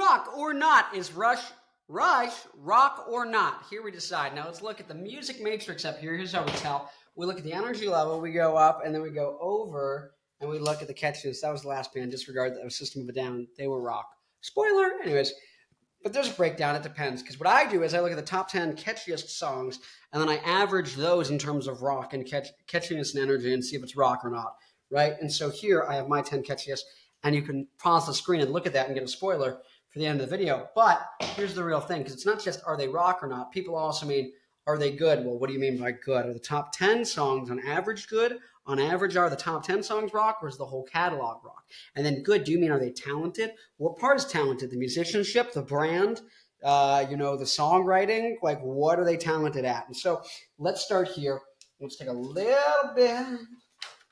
rock or not? Is Rush rock or not? Here we decide. Now let's look at the music matrix up here. Here's how we tell. We look at the energy level, we go up, and then we go over, and we look at the catchiness. That was the last band. Disregard that was System of a Down. They were rock. Spoiler. Anyways, but there's a breakdown. It depends. Because what I do is I look at the top 10 catchiest songs, and then I average those in terms of rock and catchiness and energy and see if it's rock or not, right? And so here I have my 10 catchiest, and you can pause the screen and look at that and get a spoiler for the end of the video. But here's the real thing, because it's not just are they rock or not. People also mean, are they good? Well, what do you mean by good? Are the top 10 songs on average good? On average, are the top 10 songs rock, or is the whole catalog rock? And then good, do you mean are they talented? What part is talented? The musicianship, the brand, the songwriting? Like, what are they talented at? And so let's start here. Let's take a little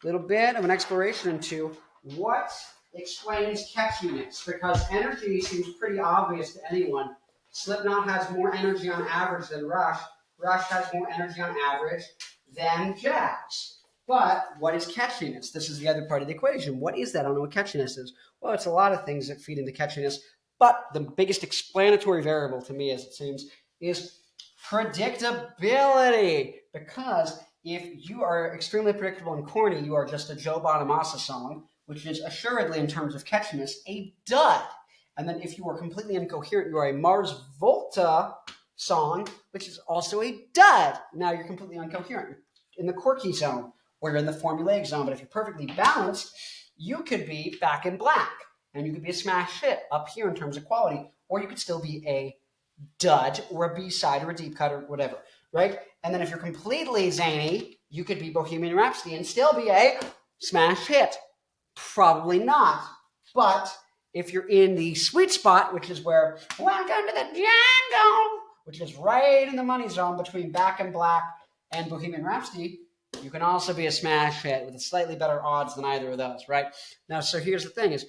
bit of an exploration into what explains catchiness, because energy seems pretty obvious to anyone. Slipknot has more energy on average than Rush. Rush has more energy on average than Jazz. But what is catchiness? This is the other part of the equation. What is that? I don't know what catchiness is. Well, it's a lot of things that feed into catchiness, but the biggest explanatory variable to me, as it seems, is predictability. Because if you are extremely predictable and corny, you are just a Joe Bonamassa song, which is assuredly, in terms of catchiness, a dud. And then if you are completely incoherent, you are a Mars Volta song, which is also a dud. Now you're completely incoherent. You're in the quirky zone, or you're in the formulaic zone. But if you're perfectly balanced, you could be Back in Black, and you could be a smash hit up here in terms of quality, or you could still be a dud, or a B-side, or a deep cut, or whatever, right? And then if you're completely zany, you could be Bohemian Rhapsody and still be a smash hit. Probably not. But if you're in the sweet spot, which is where Welcome to the Jungle, which is right in the money zone between Back in Black and Bohemian Rhapsody, you can also be a smash hit with a slightly better odds than either of those, right? Now, so here's the thing is,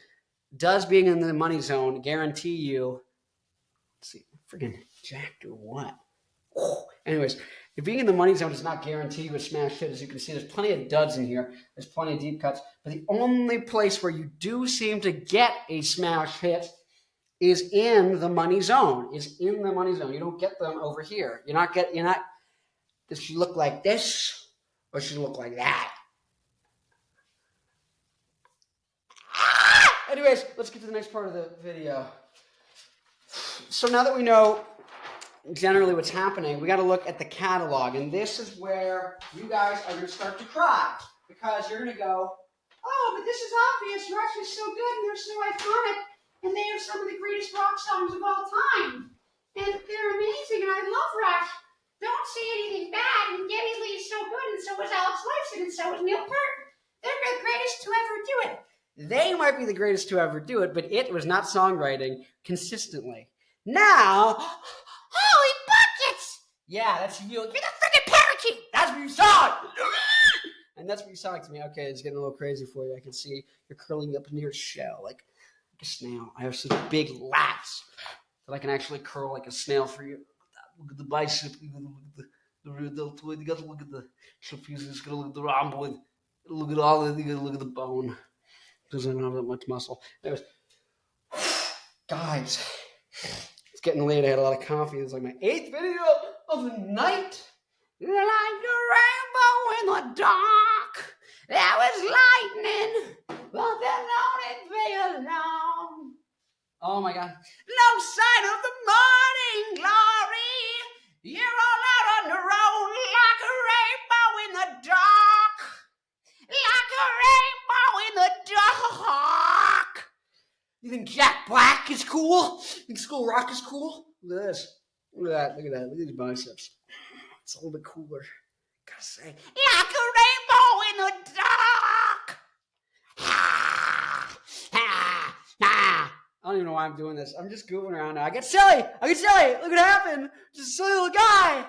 does being in the money zone guarantee you, let's see, friggin' jacked or what? Anyways, if being in the money zone does not guarantee you a smash hit, as you can see, there's plenty of duds in here. There's plenty of deep cuts. But the only place where you do seem to get a smash hit is in the money zone. You don't get them over here. Does she look like this, or does she look like that? Anyways, let's get to the next part of the video. So now that we know generally what's happening, we got to look at the catalog. And this is where you guys are going to start to cry, because you're going to go, oh, but this is obvious. Rush is so good, and they're so iconic, and they have some of the greatest rock songs of all time. And they're amazing, and I love Rush. Don't say anything bad, and Geddy Lee's so good, and so was Alex Lifeson, and so was Neil Peart. They're the greatest to ever do it. They might be the greatest to ever do it, but it was not songwriting consistently. Now, holy buckets! Yeah, that's you. You're the freaking parakeet! That's what you saw! And that's what you saw to me. Okay, it's getting a little crazy for you. I can see you're curling up into your shell like a snail. I have such big lats that I can actually curl like a snail for you. Look at the bicep. You got to look at the trapezius. You got to look at the rhomboid. Look at all of it. You got to look at the bone. Doesn't have that much muscle. Anyways, guys, it's getting late. I had a lot of coffee. It's like my 8th video of the night. Like a rainbow in the dark, there was lightning, but then on it veiled along. Oh my God. No sign of the morning glory. You're all out on your own like a rainbow in the dark. Like a rainbow in the dark. You think Jack Black is cool? You think School Rock is cool? Look at this. Look at that. Look at that. Look at these biceps. It's a little bit cooler. Gotta say. Like a rainbow in the dark. I don't even know why I'm doing this. I'm just goofing around now. I get silly. Look what happened. Just a silly little guy.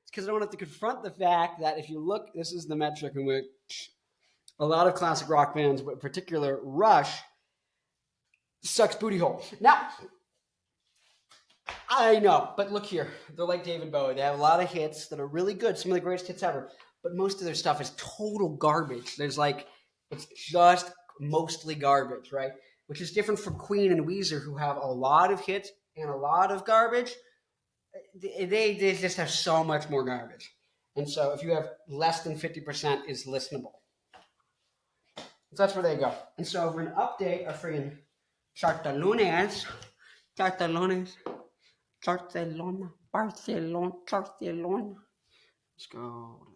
It's because I don't have to confront the fact that if you look, this is the metric in which a lot of classic rock bands, but in particular Rush, sucks booty hole. Now, I know, but look here. They're like David Bowie. They have a lot of hits that are really good, some of the greatest hits ever, but most of their stuff is total garbage. It's just mostly garbage, right? Which is different from Queen and Weezer, who have a lot of hits and a lot of garbage. They just have so much more garbage. And so if you have less than 50% is listenable. So that's where they go. And so we're going to update our friggin' Chartalones. Chartalones. Barcelona. Barcelona. Let's go.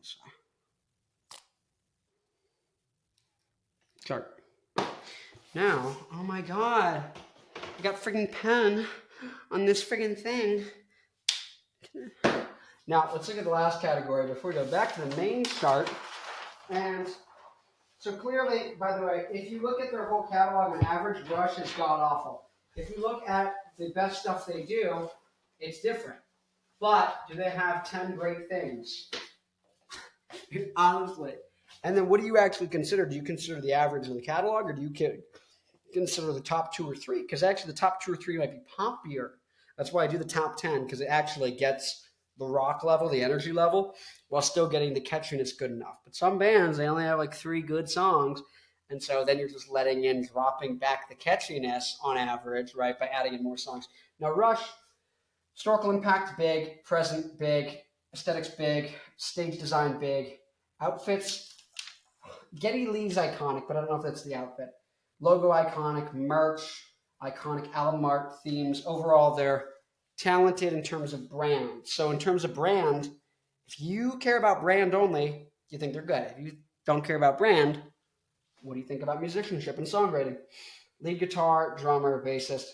Chart. Now, oh my god. I got friggin' pen on this friggin' thing. Now, let's look at the last category before we go back to the main chart. And so clearly, by the way, if you look at their whole catalog, an average Rush is god-awful. If you look at the best stuff they do, it's different. But do they have 10 great things? Honestly. And then what do you actually consider? Do you consider the average of the catalog, or do you consider the top 2 or 3? Because actually the top 2 or 3 might be pompier. That's why I do the top 10, because it actually gets the rock level, the energy level, while still getting the catchiness good enough. But some bands, they only have like 3 good songs, and so then you're just letting in, dropping back the catchiness on average, right, by adding in more songs. Now, Rush, historical impact, big. Present, big. Aesthetics, big. Stage design, big. Outfits, Geddy Lee's iconic, but I don't know if that's the outfit. Logo iconic, merch, iconic album art, themes. Overall, they're talented in terms of brand. So in terms of brand, if you care about brand only, you think they're good. If you don't care about brand, what do you think about musicianship and songwriting? Lead guitar, drummer, bassist,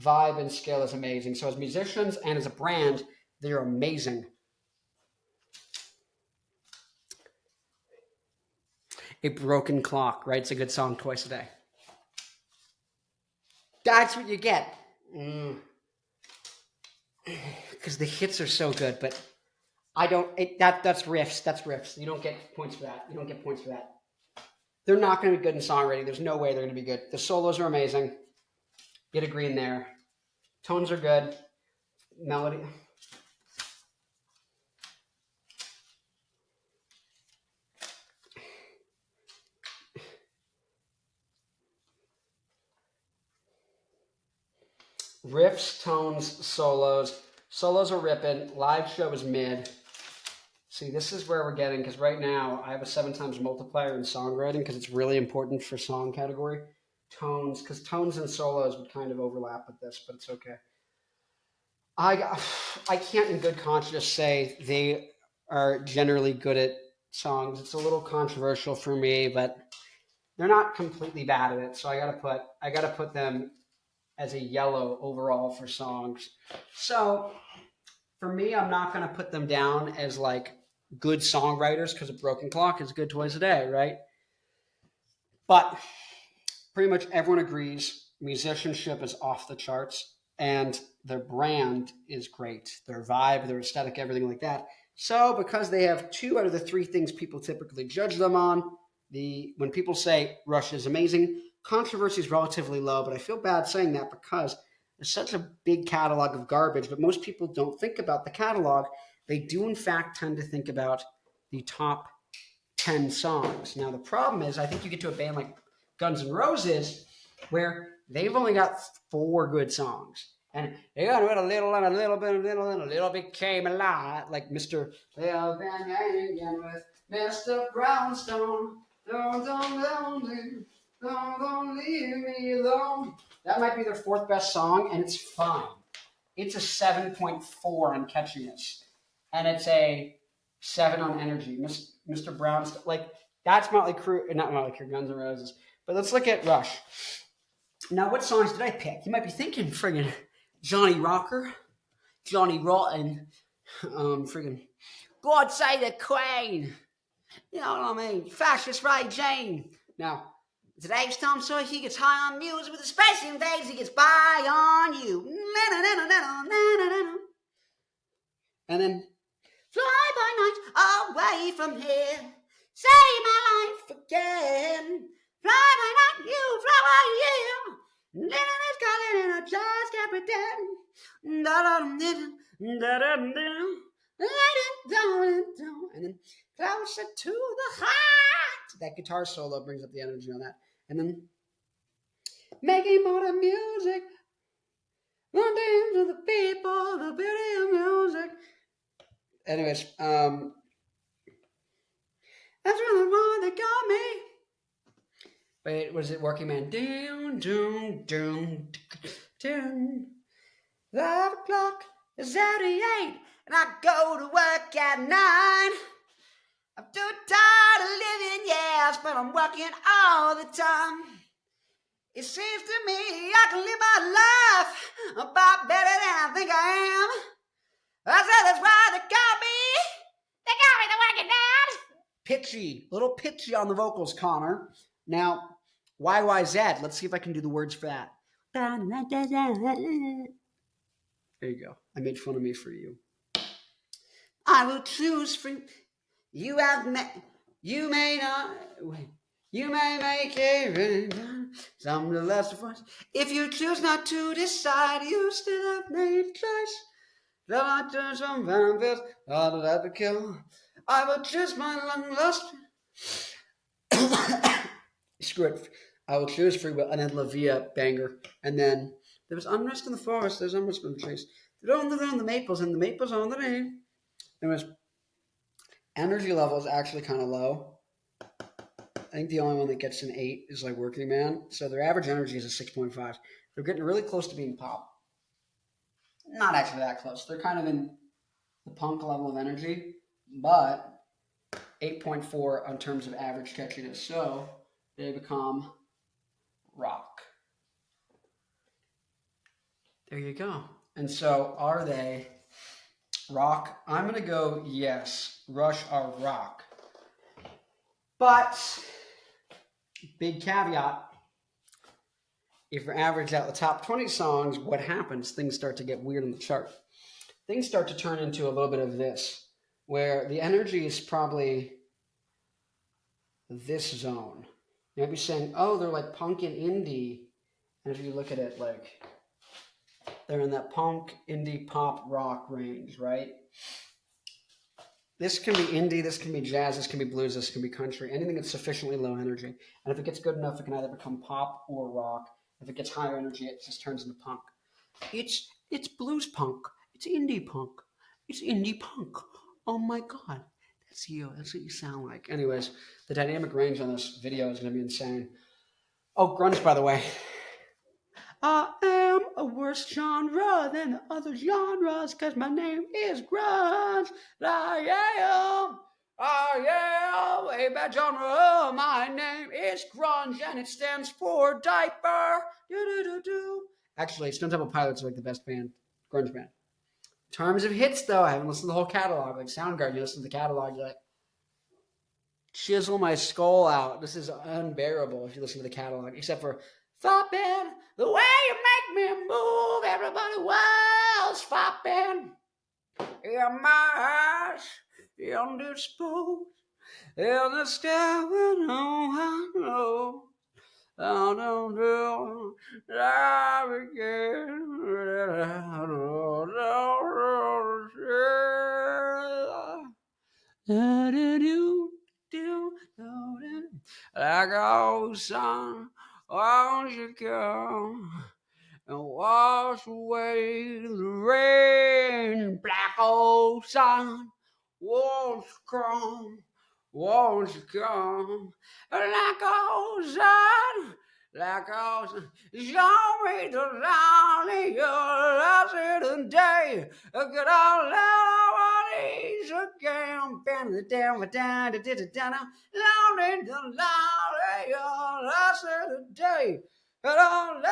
vibe and skill is amazing. So as musicians and as a brand, they're amazing. A Broken Clock writes a good song twice a day. That's what you get. Because the hits are so good, but I don't. That's riffs. That's riffs. You don't get points for that. You don't get points for that. They're not going to be good in songwriting. There's no way they're going to be good. The solos are amazing. Get a green there. Tones are good. Melody. Riffs, tones, solos. Solos are ripping. Live show is mid. See, this is where we're getting, because right now I have a 7 times multiplier in songwriting because it's really important for song category. Tones, because tones and solos would kind of overlap with this, but it's okay. I can't in good conscience say they are generally good at songs. It's a little controversial for me, but they're not completely bad at it. So I gotta put them as a yellow overall for songs. So for me, I'm not gonna put them down as like good songwriters because a Broken Clock is good twice a day, right? But pretty much everyone agrees musicianship is off the charts and their brand is great. Their vibe, their aesthetic, everything like that. So because they have 2 out of the 3 things people typically judge them on, when people say Rush is amazing, controversy is relatively low, but I feel bad saying that because there's such a big catalog of garbage, but most people don't think about the catalog. They do, in fact, tend to think about the top 10 songs. Now, the problem is, I think you get to a band like Guns N' Roses, where they've only got 4 good songs. And they got a little and a little bit, and a little bit came alive, like Mr. Well, Van Halen with Mr. Brownstone. Don't leave me alone. That might be their 4th best song, and it's fine. It's a 7.4 on catchiness, and it's a 7 on energy. Mr. Brownstone, like that's Motley Crue, not Motley Crue, Guns N' Roses. But let's look at Rush. Now, what songs did I pick? You might be thinking, friggin' Johnny Rocker, Johnny Rotten, friggin' God Save the Queen. You know what I mean? Fascist Ray Jane. Now, today's Tom Sawyer, he gets high on music with the space invades, he gets by on you. And then, fly by night away from here, save my life again. Fly by night, you fly by year. Living is calling and I just can't pretend. And then closer to the heart. That guitar solo brings up the energy on that. And then making modern music, wanting to the people, the beauty of music. Anyways, that's really why they got me. Wait, was it Working Man? Doom, doom, doom, doom. 5 o'clock is at 8, and I go to work at 9. I'm too tired of living, yes, but I'm working all the time. It seems to me I can live my life about better than I think I am. I said that's why they got me. They got me the working dad. Pitchy, little pitchy on the vocals, Connor. Now, YYZ. Let's see if I can do the words for that. There you go. I made fun of me for you. I will choose for you. You may not. You may make it some of the less of us. If you choose not to decide, you still have made a choice. Shall I turn some vampires out of that to kill? I will choose my long lost. Screw it. I will choose free will. And then La Via banger. And then there was unrest in the forest. There's unrest in the trees. They're on the maples, and the maples on the tree. There was energy level is actually kind of low. I think the only one that gets an 8 is like Working Man. So their average energy is a 6.5. They're getting really close to being pop. Not actually that close. They're kind of in the punk level of energy, but 8.4 on terms of average catchiness. So they become rock. There you go. And so are they rock? I'm going to go yes. Rush are rock. But big caveat, if you average out the top 20 songs, what happens? Things start to get weird on the chart. Things start to turn into a little bit of this, where the energy is probably this zone. You might be saying, oh, they're like punk and indie. And if you look at it, like, they're in that punk, indie, pop, rock range, right? This can be indie, this can be jazz, this can be blues, this can be country, anything that's sufficiently low energy. And if it gets good enough, it can either become pop or rock. If it gets higher energy, it just turns into punk. It's blues punk. It's indie punk. It's indie punk. Oh my God. That's you. That's what you sound like. Anyways, the dynamic range on this video is going to be insane. Oh, grunge, by the way. I am a worse genre than the other genres because my name is grunge. I am a bad genre. My name is grunge and it stands for diaper. Do-do-do-do. Actually, Stone Temple Pilots are like the best band, grunge band. In terms of hits, though, I haven't listened to the whole catalog. Like Soundgarden, you listen to the catalog, you're like, chisel my skull out. This is unbearable if you listen to the catalog, except for Foppin', the way you make me move, everybody was foppin'. In my eyes, indisposed, in the sky, I know. I don't know, I begin. Like old sun, won't you come and wash away the rain? Black old sun, won't you come? Won't you come? Like old sun, like old sun. Show me the light of your last day. Get all out of these again. Bend it down, down, down. Lonely the light of your last day. Get all out of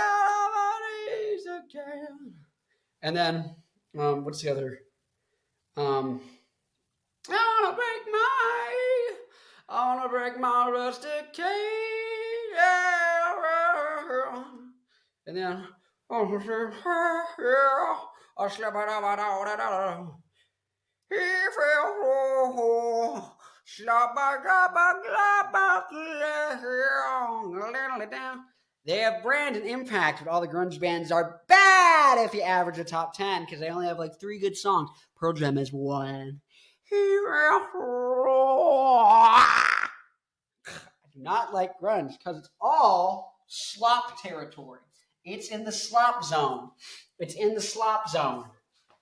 these again. And then, what's the other? I wanna break my rustic cage. And then, I slap it out. He fell, slap down. They have brand and impact, but all the grunge bands are bad if you average a top 10 because they only have like 3 good songs. Pearl Jam has 1. I do not like grunge because it's all SLOP territory. It's in the SLOP zone. It's in the SLOP zone.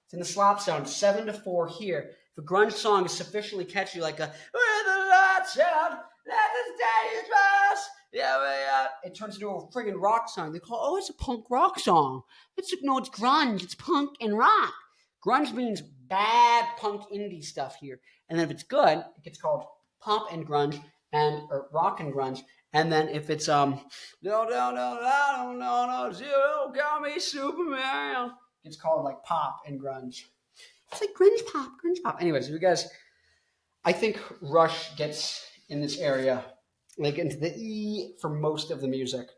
It's in the SLOP zone. 7-4 here. If a grunge song is sufficiently catchy, like a "Where the lights out, let the day pass," yeah, it turns into a friggin' rock song. They call, oh, it's a punk rock song. It's grunge. It's punk and rock. Grunge means bad punk indie stuff here. And then if it's good, it gets called pop and grunge or rock and grunge. And then if it's no, zero, call me Superman, it's called like pop and grunge. It's like grunge pop. Anyways, you guys, I think Rush gets in this area, like into the E for most of the music.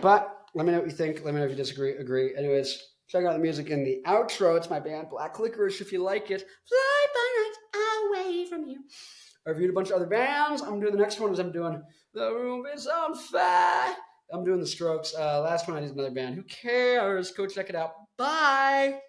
But let me know what you think. Let me know if you disagree, agree. Anyways, check out the music in the outro. It's my band Black Licorice if you like it. Fly by night away from you. I reviewed a bunch of other bands. I'm doing the next one is I'm doing The Room Is on Fire. I'm doing the Strokes. Last one I did another band. Who cares? Go check it out. Bye.